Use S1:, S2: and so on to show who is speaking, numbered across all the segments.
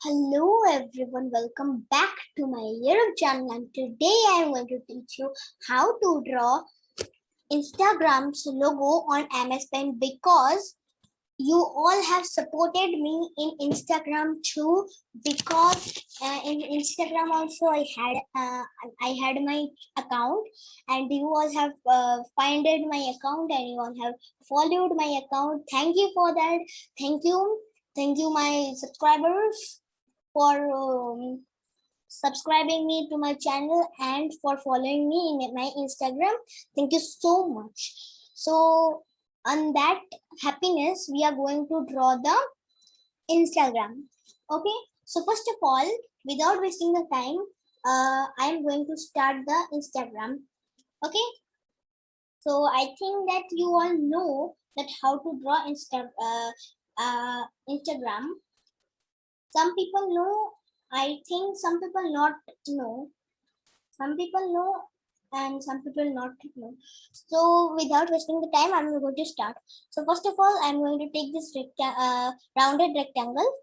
S1: Hello everyone, welcome back to my YouTube channel, and today I am going to teach you how to draw Instagram's logo on MS Paint because you all have supported me in Instagram too, because in Instagram also I had my account, and you all have finded my account and you all have followed my account. Thank you for that. Thank you my subscribers for subscribing me to my channel and for following me in my Instagram. Thank you so much. So on that happiness, we are going to draw the Instagram. Okay. So first of all, without wasting the time, I am going to start the Instagram. Okay. So I think that you all know that how to draw Instagram. Some people know, I think some people not know, some people know and some people not know. So without wasting the time, I'm going to start. So first of all, I'm going to take this rounded rectangle.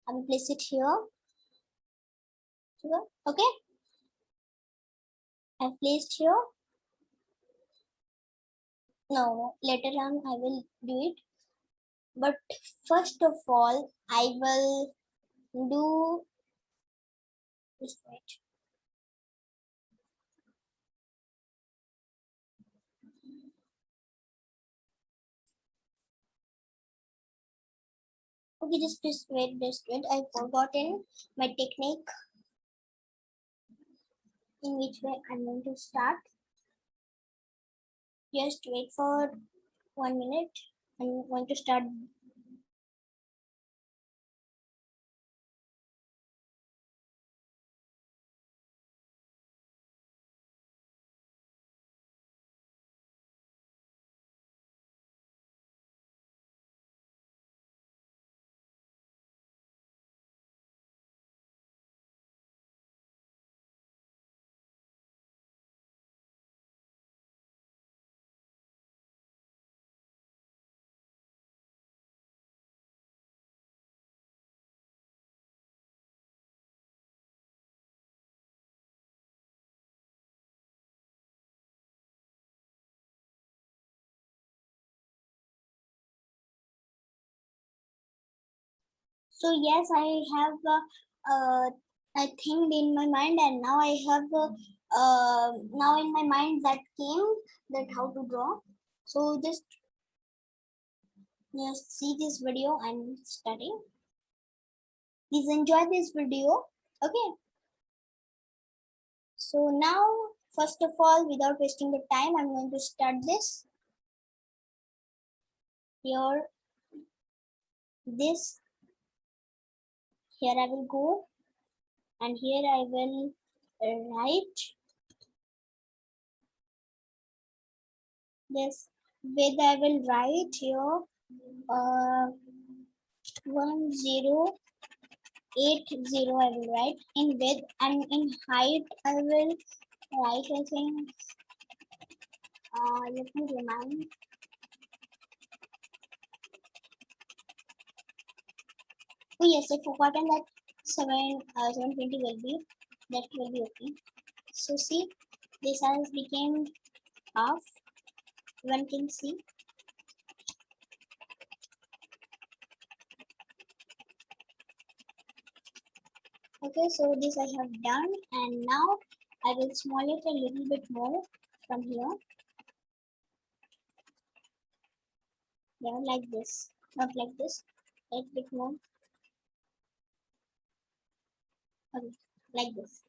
S1: I will place it here. Okay, I've placed here. No, later on I will do it, but first of all I will do this. Right. Okay, just wait, I've forgotten my technique in which way I'm going to start. Just wait for 1 minute. I'm going to start. So yes, I have I think in my mind, and now I have now in my mind that came that how to draw. So just see this video and study. Please enjoy this video. Okay. So now, first of all, without wasting the time, I'm going to start this. Here, this. Here I will go, and here I will write this. With I will write here 1080. I will write in width, and in height I will write, I think, let me remind. Oh yes, I forgotten that 720 will be, that will be okay. So see, this has became half. One can see. Okay, so this I have done, and now I will small it a little bit more from here. Yeah, like this, not like this, a bit more. Okay, like this.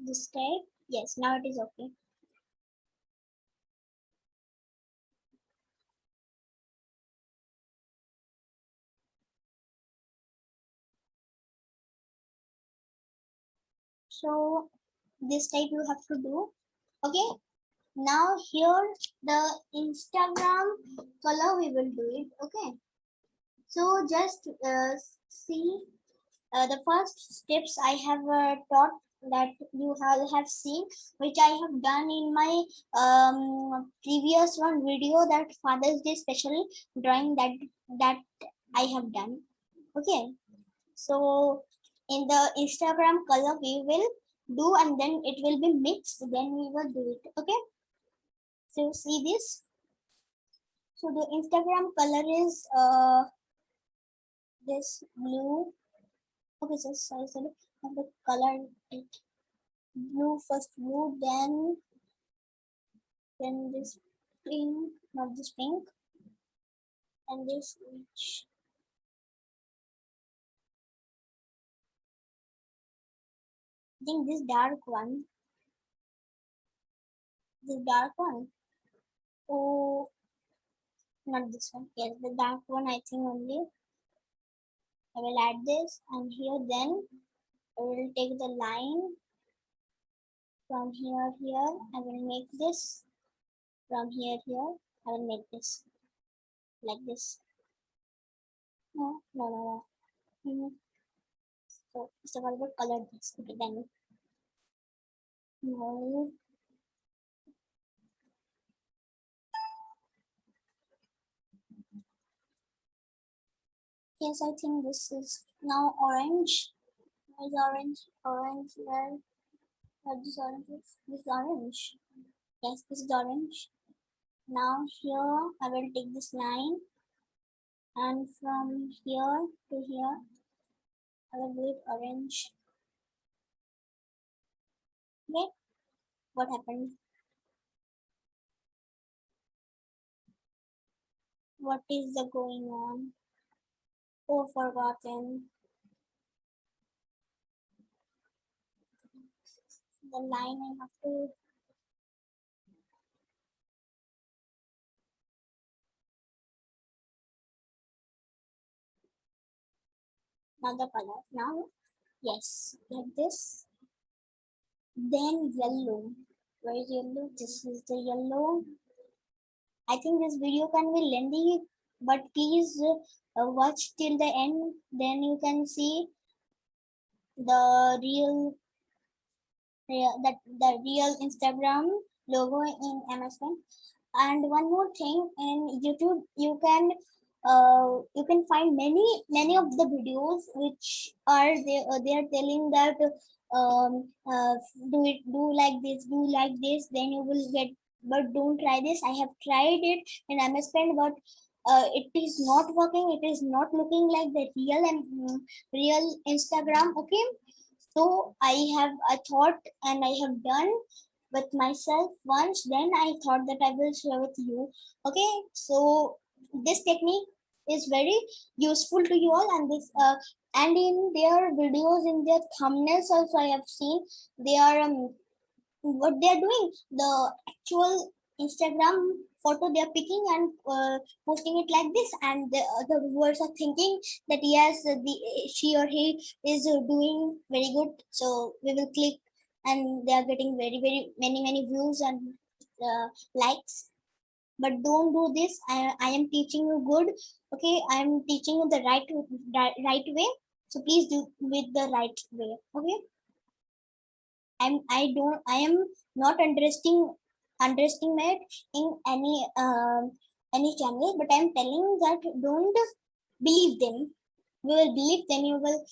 S1: This type. Yes, now it is okay. So this type you have to do. Okay, now here the Instagram color we will do it. Okay, so just see the first steps I have taught that you have seen, which I have done in my previous one video, that Father's Day special drawing that I have done. Okay, so in the Instagram color we will do, and then it will be mixed, then we will do it. Okay, so see this. So the Instagram color is this blue. Okay, so sorry, and the color it blue, first blue, then this pink, not this pink, and this which I think this dark one, this dark one. Oh, not this one. Yes, the dark one. I think only. I will add this, and here then I will take the line from here. I will make this from here. I will make this like this. No. Mhm. So first of all, what color this? Okay, then no. Yes, I think this is now orange. Is orange where this orange is? This orange. Yes, this is orange. Now here I will take this line, and from here to here I will do it orange. Okay, what happened? What is the going on? Oh, forgotten. The line I have to. Another color. Now, yes, like this. Then yellow. Where is yellow? This is the yellow. I think this video can be lengthy, but please watch till the end. Then you can see the real Instagram logo in MS Paint. And one more thing, in YouTube you can find many of the videos which are they are telling that do like this, then you will get, but don't try this. I have tried it in MS Paint, but it is not working. It is not looking like the real Instagram. Okay, so I thought, and I have done with myself once, then I thought that I will share with you. Okay, so this technique is very useful to you all, and this and in their videos, in their thumbnails also I have seen they are what they are doing, the actual Instagram photo they are picking and posting it like this, and the viewers are thinking that yes, the she or he is doing very good, so we will click, and they are getting very many views and likes. But don't do this. I am teaching you good. Okay, I am teaching you the right way, so please do with the right way. Okay, I am not underestimate in any channel, but I'm telling that don't believe them. You will believe them, you will.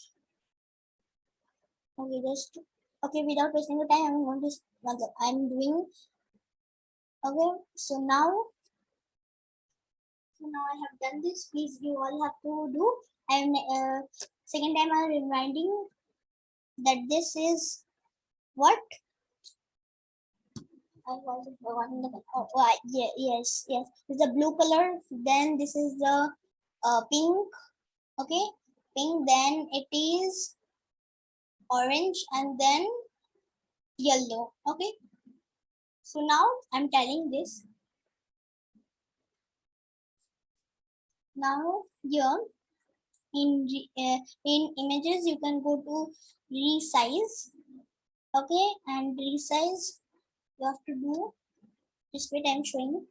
S1: Okay, just okay, without wasting your time, I'm going to I'm doing. Okay, so now I have done this. Please, you all have to do. And second time I'm reminding that this is what I was forgotten the color. Yeah, yes. It's a blue color. Then this is the pink. Okay, pink. Then it is orange, and then yellow. Okay. So now I'm telling this. Now here in images you can go to resize. Okay, and resize you have to do. Just wait, I'm showing.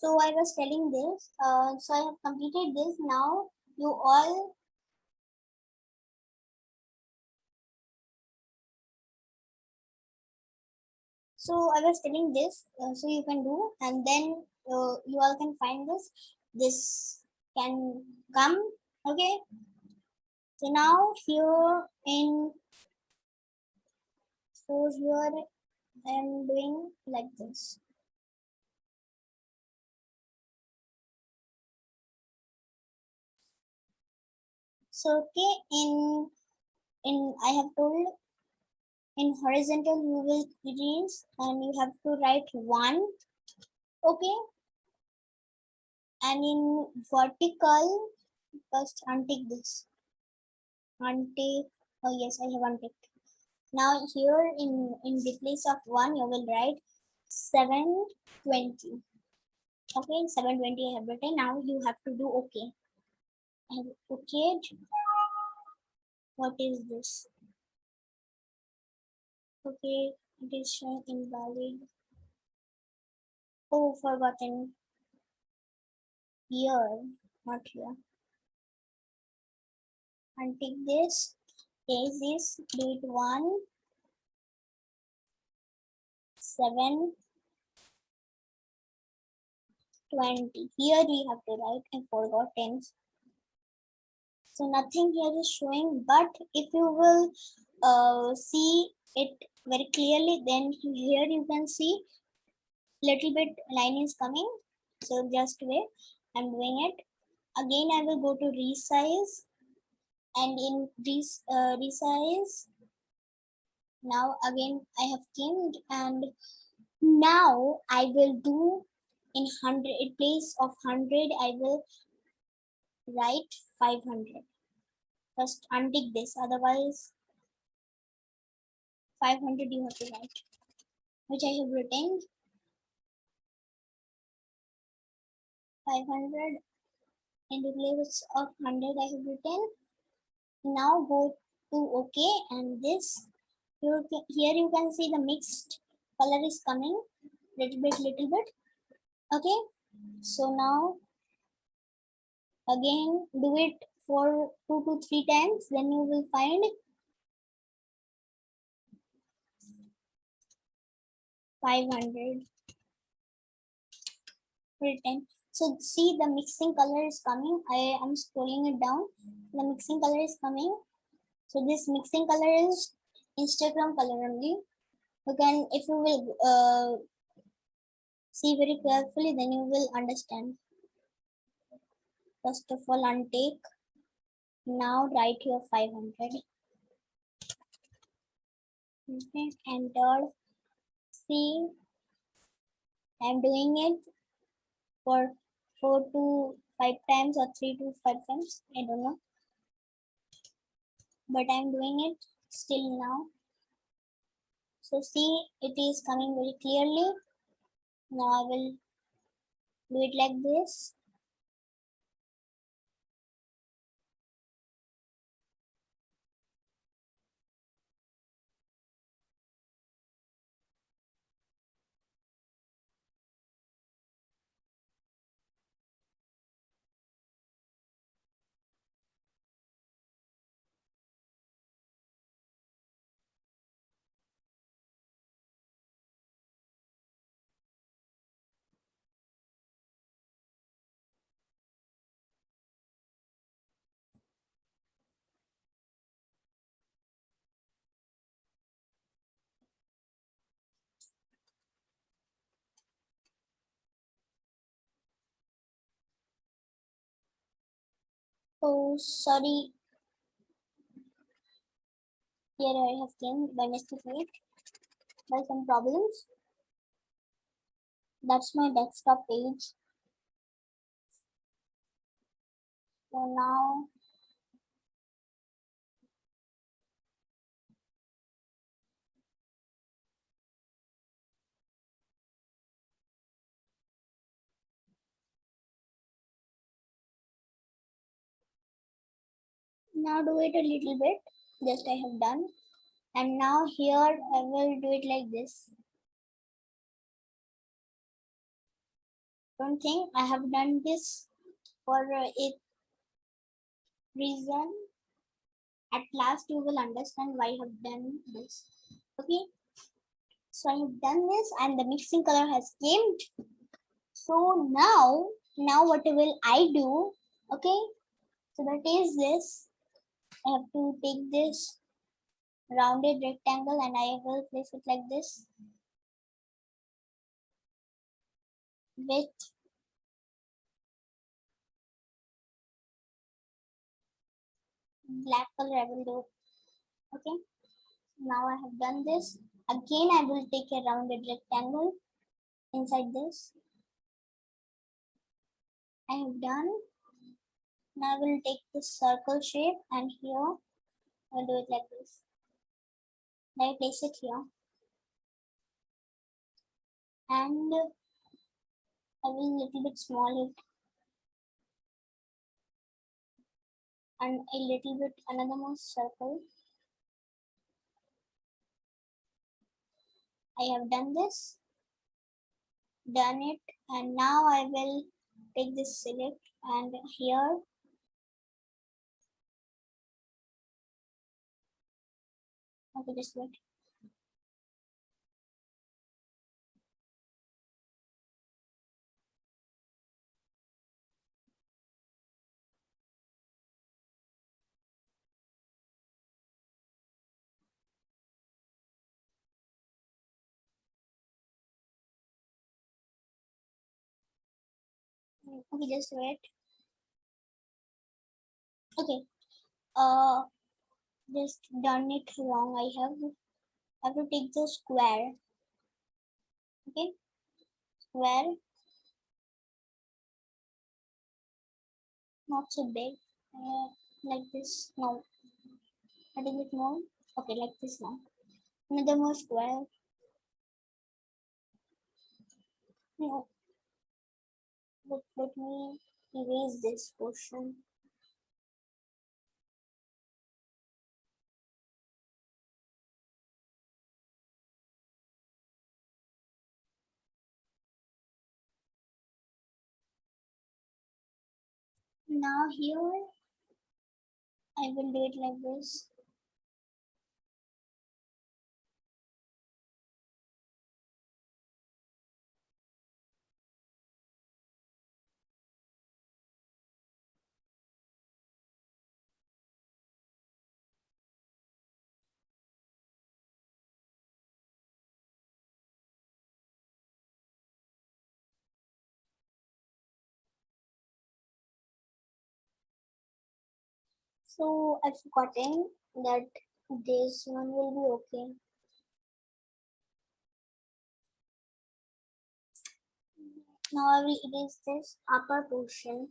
S1: So I was telling this. So I have completed this. Now you all. So I was telling this. So you can do, and then you all can find this. This can come. Okay. So now here in. So here I am doing like this. So okay, in I have told in horizontal you will erase and you have to write 1. Okay, and in vertical first untick this. Untick. Oh yes, I have unticked. Now here in the place of 1 you will write 720. Okay, 720 I have written. Now you have to do okay. I have okayed. What is this? Okay, it is showing invalid. Oh, forgotten. Here, not here. Untick this. Case is date 1, 7, 20. Here we have to write I forgot tense. So nothing here is showing, but if you will see it very clearly, then here you can see little bit line is coming. So just wait, I'm doing it. Again, I will go to resize, and in this resize, now again I have skimmed, and now I will do in 100 in place of 100 I will write 500. First untick this, otherwise 500 you have to write, which I have written 500 in the place of 100 I have written. Now go to OK, and this here you can see the mixed color is coming little bit. Okay, so now again do it for 2 to 3 times, then you will find 500 written. So see the mixing color is coming. I am scrolling it down. The mixing color is coming. So this mixing color is Instagram color only. You can, if you will see very carefully, then you will understand. First of all, untake. Now write here 500. Okay, enter. See, I'm doing it for 4 to 5 times or 3 to 5 times. I don't know. But I'm doing it still now. So see, it is coming very clearly. Now I will do it like this. Oh, sorry. Here I have came by mistake by some problems. That's my desktop page. So now do it a little bit. Just I have done. And now here I will do it like this. Don't think I have done this for a reason. At last you will understand why I have done this. Okay, so I have done this and the mixing color has came. So now what will I do? Okay, so that is this. I have to take this rounded rectangle and I will place it like this with black color. I will do. Okay, now I have done this. Again, I will take a rounded rectangle inside this. I have done. Now I will take this circle shape and here I will do it like this. Now I place it here and I will little bit small it and a little bit another more circle. I have done this, done it, and now I will take this select and here okay just wait. Okay, just wait. Okay, uh, just done it wrong. I have to take the square. Okay, square, not so big. Like this. No, a little bit more. Okay, like this now. Another more square. No, let me erase this portion. Now here I will do it like this. So I've forgotten that this one will be okay. Now I will erase this upper portion.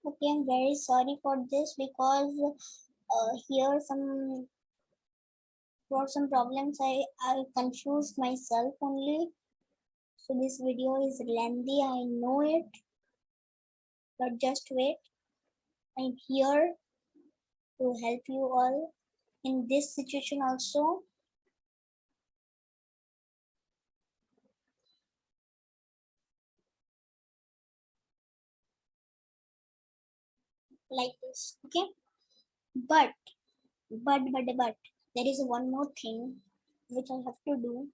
S1: Okay, I'm very sorry for this because here for some problems I confused myself only. So this video is lengthy, I know it, but just wait. I'm here to help you all in this situation also. Like this, okay? But but there is one more thing which I have to do.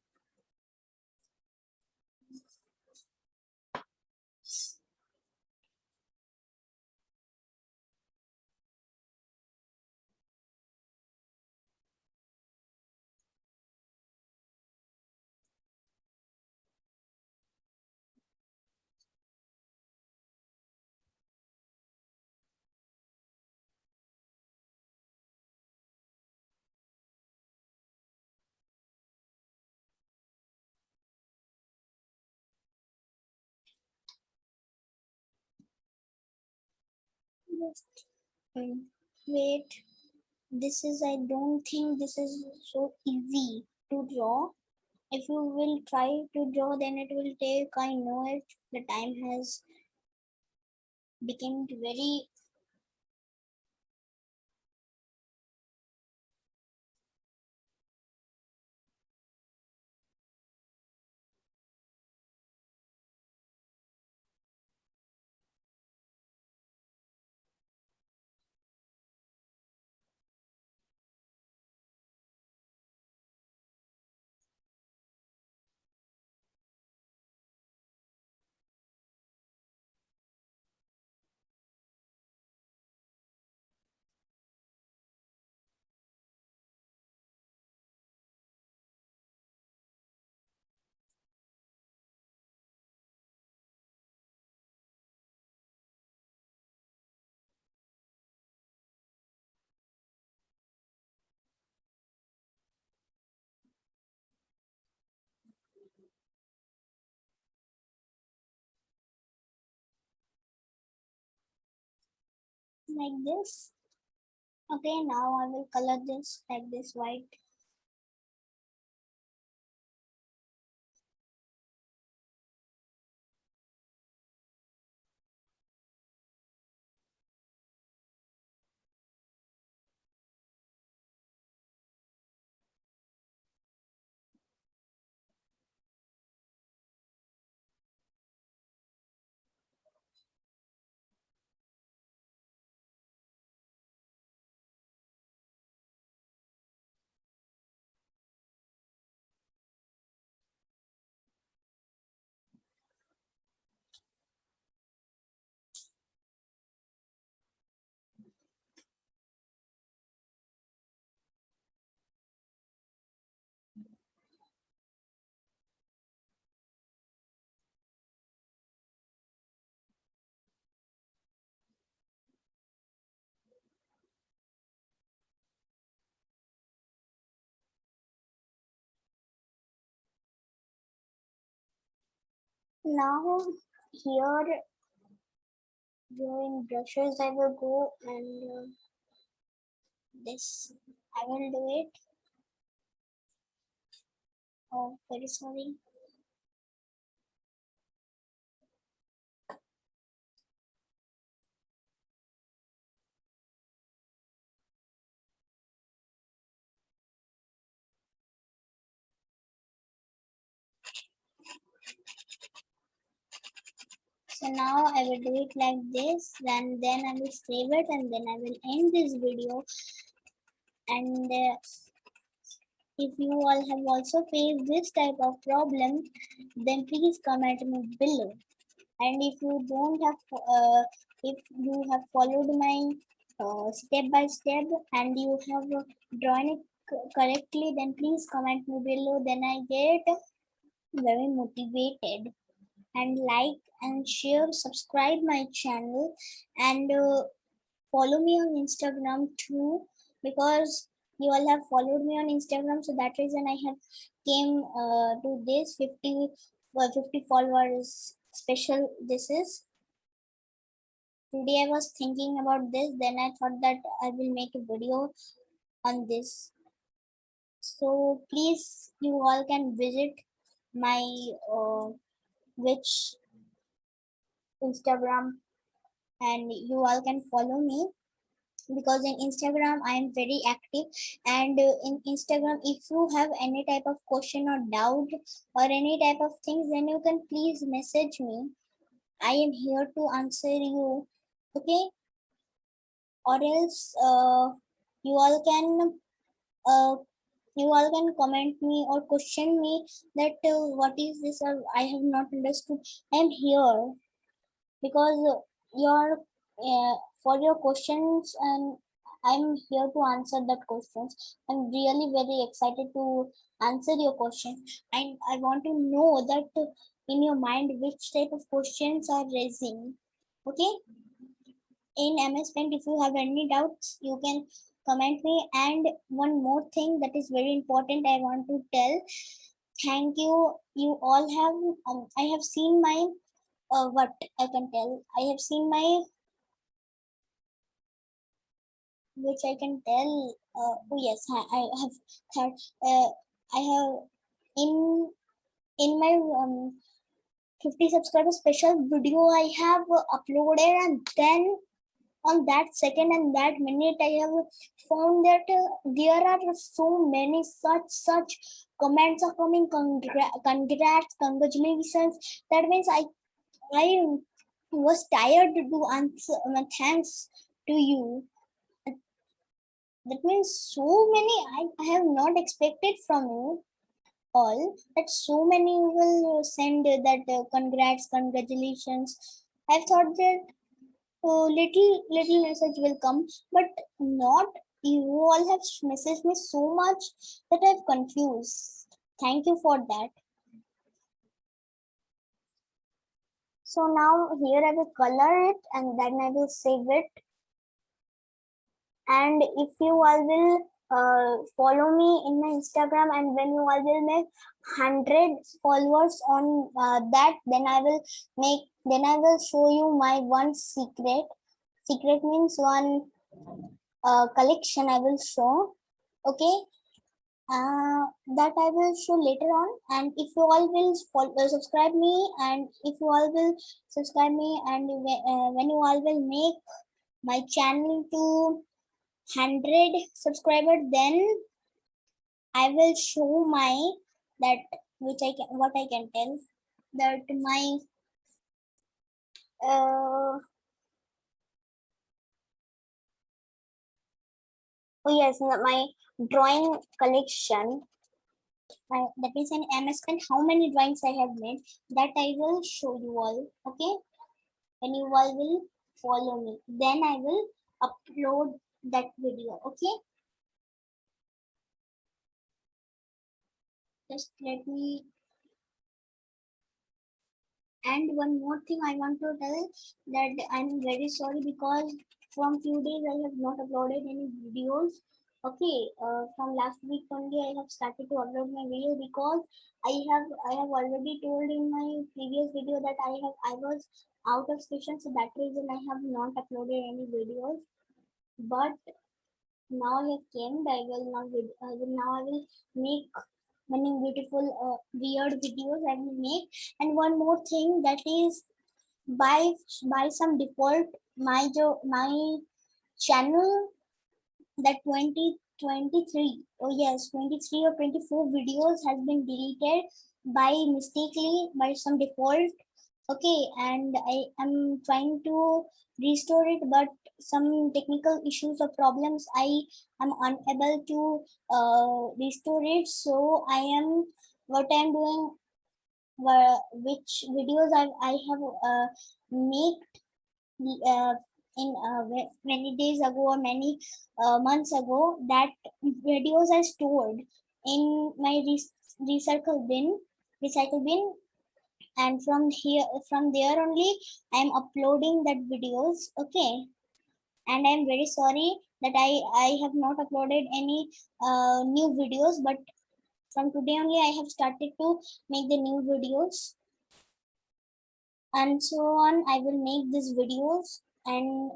S1: Just wait. This is, I don't think this is so easy to draw. If you will try to draw, then it will take, I know it, the time has become very. Like this. Okay, now I will color this like this white. Now here drawing brushes I will go and this I will do it. Oh, very sorry. So now I will do it like this, then I will save it and then I will end this video. And if you all have also faced this type of problem, then please comment me below. And if you don't have, if you have followed my step by step and you have drawn it correctly, then please comment me below. Then I get very motivated. And like and share, subscribe my channel, and follow me on Instagram too, because you all have followed me on Instagram, so that reason I have came to this 50 followers special. This is today I was thinking about this, then I thought that I will make a video on this. So please, you all can visit my which Instagram, and you all can follow me, because in Instagram I am very active. And in Instagram, if you have any type of question or doubt or any type of things, then you can please message me. I am here to answer you. Okay, or else you all can uh, you all can comment me or question me that what is this, or I have not understood. I am here because your for your questions, and I'm here to answer that questions. I'm really very excited to answer your question, and I want to know that in your mind which type of questions are raising. Okay, in MS Paint, if you have any doubts, you can comment me. And one more thing that is very important, I want to tell. Thank you. You all have. I have seen my. What I can tell. I have seen my. Which I can tell. Oh yes, I have heard. I have in my 50 subscriber special video I have uploaded, and then on that second and that minute I have found that there are so many such comments are coming. Congrats, congratulations. That means I was tired to answer thanks to you. That means so many I have not expected from you all, that so many will send that congrats, congratulations. I thought that little message will come, but not. You all have messaged me so much that I've confused. Thank you for that. So now here I will color it, and then I will save it. And if you all will follow me in my Instagram, and when you all will make 100 followers on that, then I will show you my one secret. Secret means one collection I will show. Okay, that I will show later on. And if you all will subscribe me, and if you all will subscribe me, and when you all will make my channel to 100 subscribers, then I will show my that which I can, what I can tell, that my oh yes, my drawing collection. That means in MS Paint, how many drawings I have made, that I will show you all. Okay, and you all will follow me. Then I will upload that video. Okay, just let me. And one more thing I want to tell, that I'm very sorry, because from few days I have not uploaded any videos. Okay, from last week only I have started to upload my video, because I have already told in my previous video that I was out of station, so that reason I have not uploaded any videos. But now I have came, I will not I will make many beautiful weird videos I will make. And one more thing, that is, by some default, my channel, that 2023, oh yes, 23 or 24 videos has been deleted by mistakenly, by some default. Okay, and I am trying to restore it, but some technical issues or problems, I am unable to restore it. So I am, what I am doing, which videos I have made uh, in many days ago or many months ago, that videos are stored in my recycle bin. And from there only I am uploading that videos. Okay, and I'm very sorry that I have not uploaded any new videos, but from today only I have started to make the new videos, and so on I will make these videos. and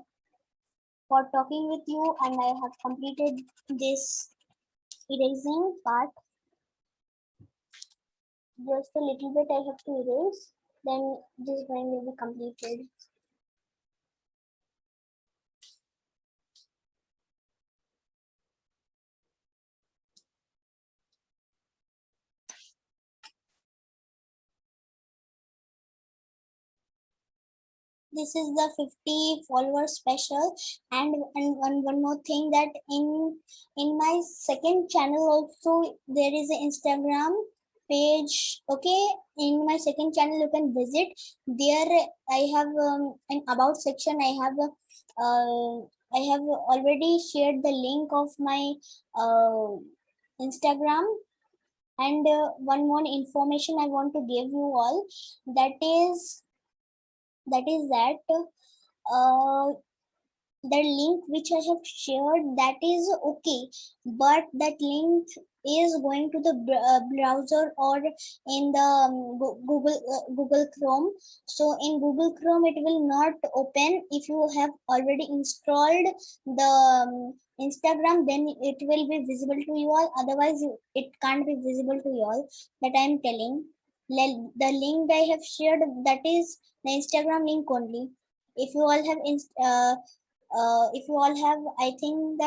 S1: for talking with you, and I have completed this erasing part. Just a little bit I have to erase, then this drawing will be completed. This is the 50 followers special, and one more thing, that in my second channel also there is an Instagram page. Okay, in my second channel you can visit there. I have an about section. I have already shared the link of my uh, Instagram. And one more information I want to give you all, that is that uh, the link which I have shared, that is okay, but that link is going to the browser or in the Google Chrome. So in Google Chrome it will not open. If you have already installed the Instagram, then it will be visible to you all. Otherwise, it can't be visible to you all. That I am telling. The link I have shared, that is the Instagram link only. If you all have if you all have, I think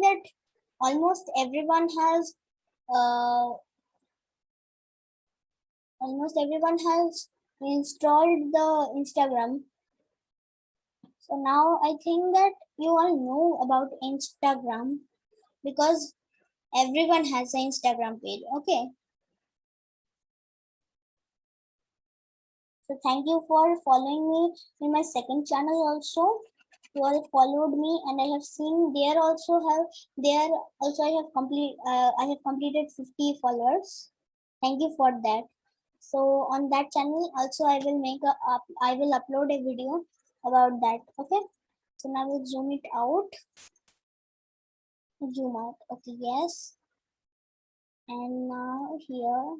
S1: that almost everyone has uh, almost everyone has installed the Instagram. So now I think that you all know about Instagram, because everyone has an Instagram page. Okay, so thank you for following me in my second channel also. You all followed me, and I have seen there also have there also I have completed 50 followers. Thank you for that. So on that channel also I will upload a video about that. Okay, so now we'll zoom it out. Zoom out. Okay, yes. And now here,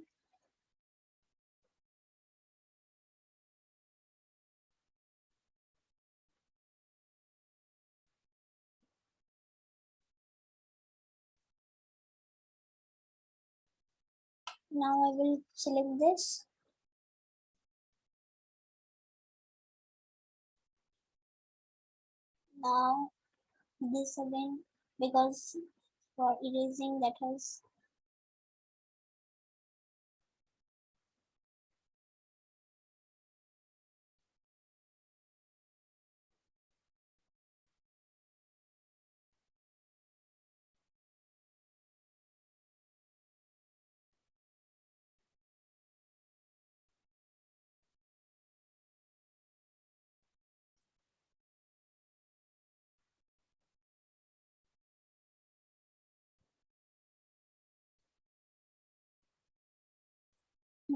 S1: now I will select this. Now this again, because for erasing that has.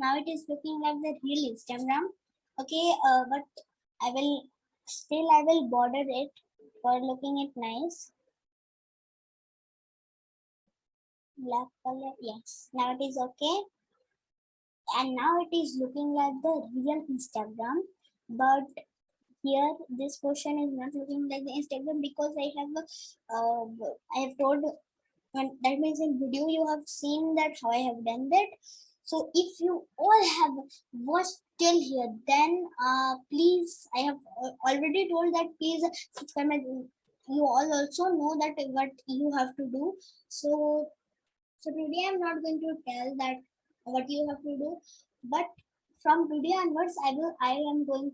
S1: Now it is looking like the real Instagram. Okay, but I will border it for looking it nice. Black color, yes. Now it is okay. And now it is looking like the real Instagram. But here this portion is not looking like the Instagram, because I have told, and that means in video you have seen that how I have done that. So if you all have watched till here, then please, I have already told that please subscribe my, you all also know that what you have to do. So today I'm not going to tell that what you have to do, but from today onwards uh, I am going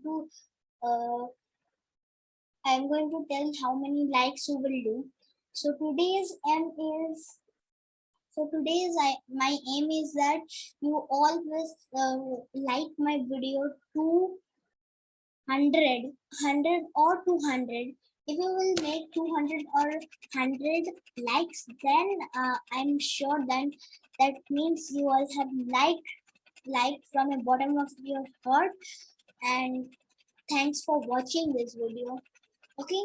S1: to tell how many likes you will do. So today's aim is my aim is that you always like my video to 100 or 200. If you will make 200 or 100 likes, then I'm sure then that means you all have liked from the bottom of your heart. And thanks for watching this video. Okay.